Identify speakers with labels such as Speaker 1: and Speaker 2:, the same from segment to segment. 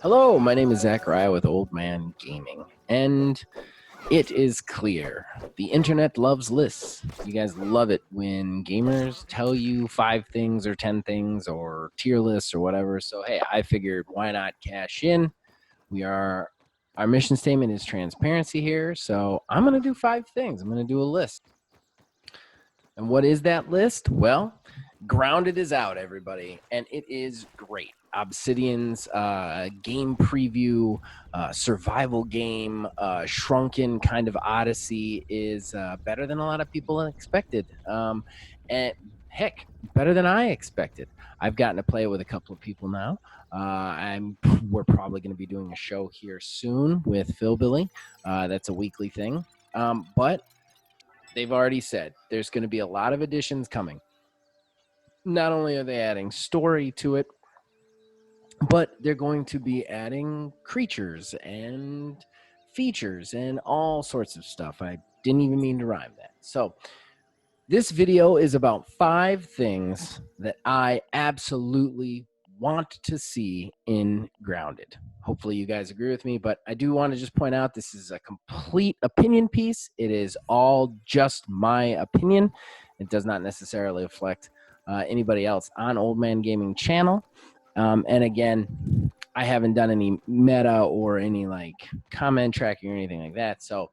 Speaker 1: Hello, my name is Zachariah with Old Man Gaming, and it is clear the internet loves lists. You guys love it when gamers tell you 5 things or 10 things or tier lists or whatever. So, hey, I figured why not cash in? Our mission statement is transparency here. So, I'm going to do 5 things. I'm going to do a list. And what is that list? Well, Grounded is out, everybody, and it is great. Obsidian's game preview, survival game, shrunken kind of odyssey is better than a lot of people expected. And heck, better than I expected. I've gotten to play it with a couple of people now. We're probably going to be doing a show here soon with Phil Billy. That's a weekly thing. But they've already said there's going to be a lot of additions coming. Not only are they adding story to it, but they're going to be adding creatures and features and all sorts of stuff. I didn't even mean to rhyme that. So this video is about 5 things that I absolutely want to see in Grounded. Hopefully you guys agree with me, but I do want to just point out this is a complete opinion piece. It is all just my opinion. It does not necessarily reflect anybody else on Old Man Gaming channel. And again, I haven't done any meta or any like comment tracking or anything like that. So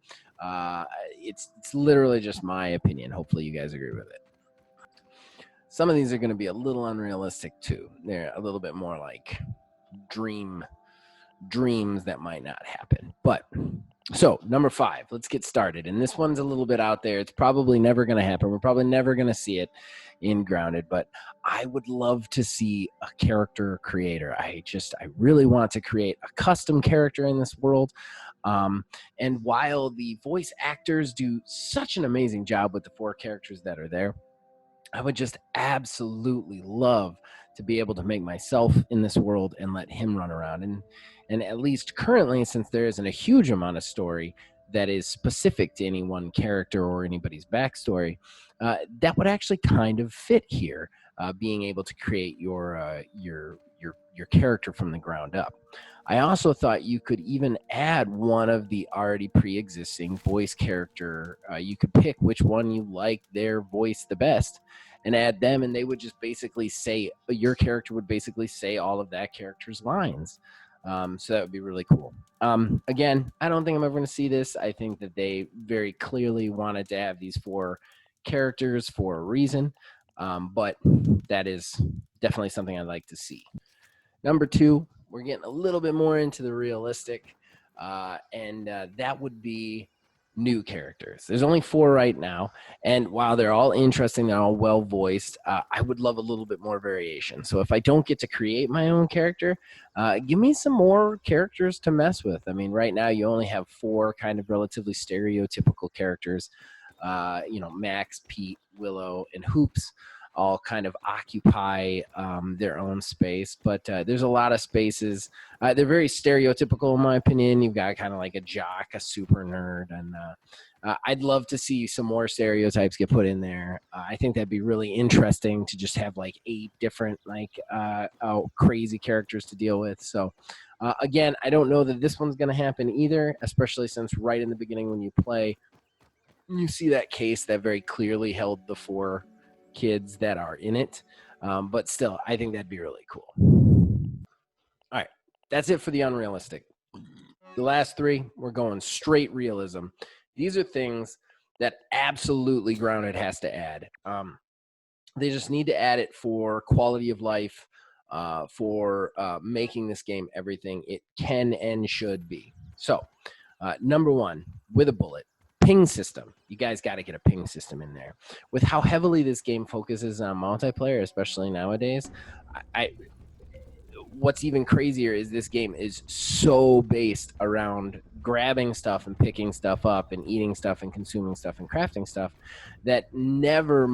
Speaker 1: it's literally just my opinion. Hopefully you guys agree with it. Some of these are going to be a little unrealistic too. They're a little bit more like dreams that might not happen. But so number 5, let's get started. And this one's a little bit out there. It's probably never going to happen. We're probably never going to see it in Grounded, but I would love to see a character creator. I really want to create a custom character in this world. And while the voice actors do such an amazing job with the 4 characters that are there, I would just absolutely love to be able to make myself in this world and let him run around. And at least currently, since there isn't a huge amount of story that is specific to any one character or anybody's backstory, that would actually kind of fit here, being able to create your character from the ground up. I also thought you could even add one of the already pre-existing voice character. You could pick which one you like their voice the best and add them, and they would just basically say, your character would basically say all of that character's lines. So that would be really cool. Again, I don't think I'm ever going to see this. I think that they very clearly wanted to have these 4 characters for a reason, but that is definitely something I'd like to see. Number 2, we're getting a little bit more into the realistic, and that would be new characters. There's only 4 right now, and while they're all interesting, they're all well voiced, I would love a little bit more variation. So if I don't get to create my own character, give me some more characters to mess with. I mean, right now you only have 4 kind of relatively stereotypical characters. Max, Pete, Willow, and Hoops all kind of occupy their own space, but there's a lot of spaces. They're very stereotypical in my opinion. You've got kind of like a jock, a super nerd, and I'd love to see some more stereotypes get put in there. I think that'd be really interesting to just have like 8 different crazy characters to deal with. So again, I don't know that this one's going to happen either, especially since right in the beginning when you play, you see that case that very clearly held the 4 kids that are in it, but still I think that'd be really cool. All right, that's it for the unrealistic. The last 3, we're going straight realism. These are things that absolutely Grounded has to add. They just need to add it for quality of life, for making this game everything it can and should be. So number 1, with a bullet, ping system. You guys got to get a ping system in there. With how heavily this game focuses on multiplayer, especially nowadays, what's even crazier is this game is so based around grabbing stuff and picking stuff up and eating stuff and consuming stuff and crafting stuff that never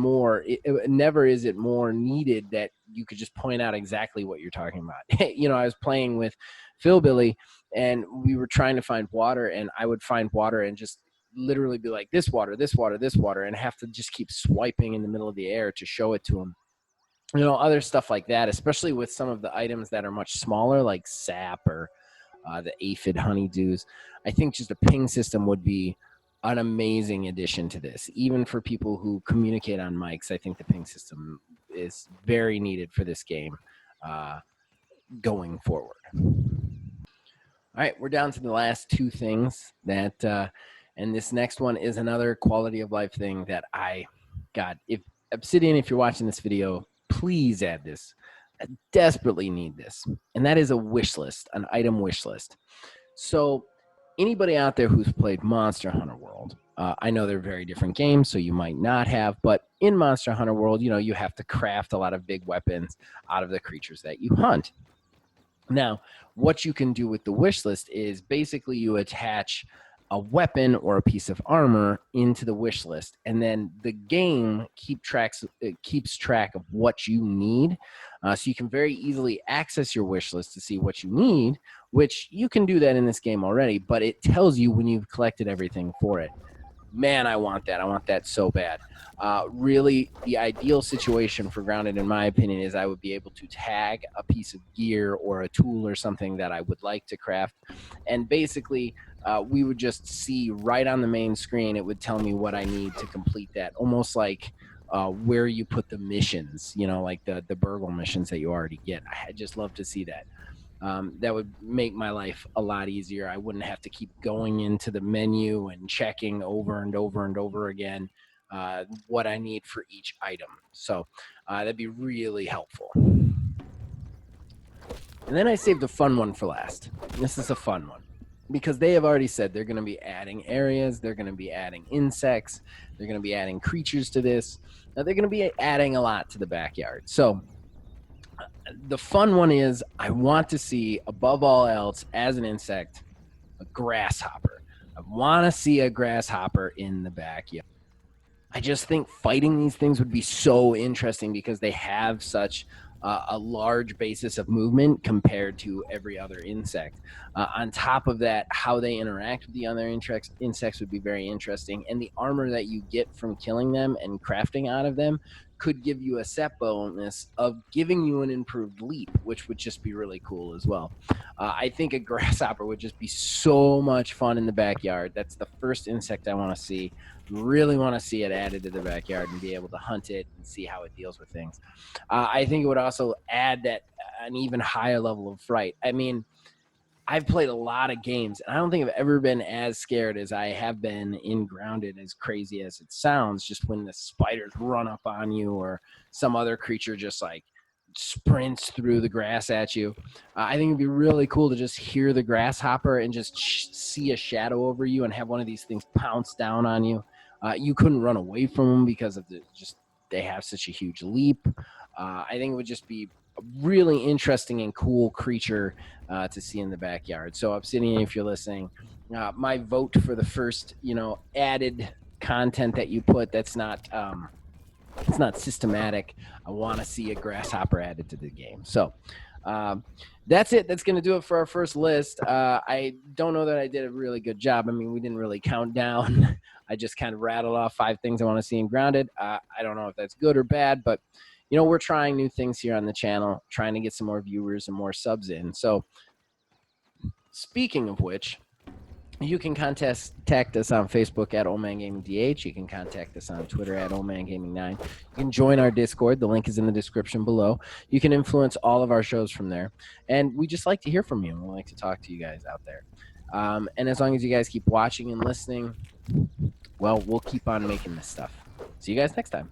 Speaker 1: is it more needed that you could just point out exactly what you're talking about. I was playing with Phil Billy and we were trying to find water, and I would find water and just literally be like, this water, this water, this water, and have to just keep swiping in the middle of the air to show it to him. Other stuff like that, especially with some of the items that are much smaller, like sap or the aphid honeydews. I think just a ping system would be an amazing addition to this. Even for people who communicate on mics, I think the ping system is very needed for this game going forward. All right, we're down to the last two things that, and this next one is another quality of life thing that if Obsidian, if you're watching this video, please add this. I desperately need this, and that is a wish list, an item wish list. So anybody out there who's played Monster Hunter World, I know they're very different games, so you might not have, but in Monster Hunter World, you have to craft a lot of big weapons out of the creatures that you hunt. Now, what you can do with the wish list is basically you attach a weapon or a piece of armor into the wish list, and then the game keeps track of what you need, so you can very easily access your wish list to see what you need, which you can do that in this game already, but it tells you when you've collected everything for it. Man, I want that. I want that so bad. Really, the ideal situation for Grounded, in my opinion, is I would be able to tag a piece of gear or a tool or something that I would like to craft. And basically, we would just see right on the main screen, it would tell me what I need to complete that. Almost like where you put the missions, like the Burgle missions that you already get. I just love to see that. That would make my life a lot easier. I wouldn't have to keep going into the menu and checking over and over and over again what I need for each item. So that'd be really helpful. And then I saved a fun one for last. This is a fun one because they have already said they're going to be adding areas. They're going to be adding insects. They're going to be adding creatures to this. Now, they're going to be adding a lot to the backyard. So the fun one is I want to see, above all else, as an insect, a grasshopper. I want to see a grasshopper in the backyard. I just think fighting these things would be so interesting because they have such a large basis of movement compared to every other insect. On top of that, how they interact with the other insects would be very interesting. And the armor that you get from killing them and crafting out of them could give you a set bonus of giving you an improved leap, which would just be really cool as well. I think a grasshopper would just be so much fun in the backyard. That's the first insect I want to see. Really want to see it added to the backyard and be able to hunt it and see how it deals with things. I think it would also add an even higher level of fright. I mean, I've played a lot of games, and I don't think I've ever been as scared as I have been in Grounded, as crazy as it sounds, just when the spiders run up on you or some other creature just like sprints through the grass at you. I think it'd be really cool to just hear the grasshopper and just see a shadow over you and have one of these things pounce down on you. You couldn't run away from them because of they have such a huge leap. I think it would just be a really interesting and cool creature to see in the backyard. So Obsidian, if you're listening, my vote for the first, added content that you put that's not it's not systematic. I want to see a grasshopper added to the game. So that's it. That's going to do it for our first list. I don't know that I did a really good job. I mean, we didn't really count down. I just kind of rattled off 5 things I want to see in Grounded. I don't know if that's good or bad, but we're trying new things here on the channel, trying to get some more viewers and more subs in. So speaking of which, you can contact us on Facebook at OldManGamingDH. You can contact us on Twitter at OldManGaming9. You can join our Discord. The link is in the description below. You can influence all of our shows from there. And we just like to hear from you, and we like to talk to you guys out there. And as long as you guys keep watching and listening, well, we'll keep on making this stuff. See you guys next time.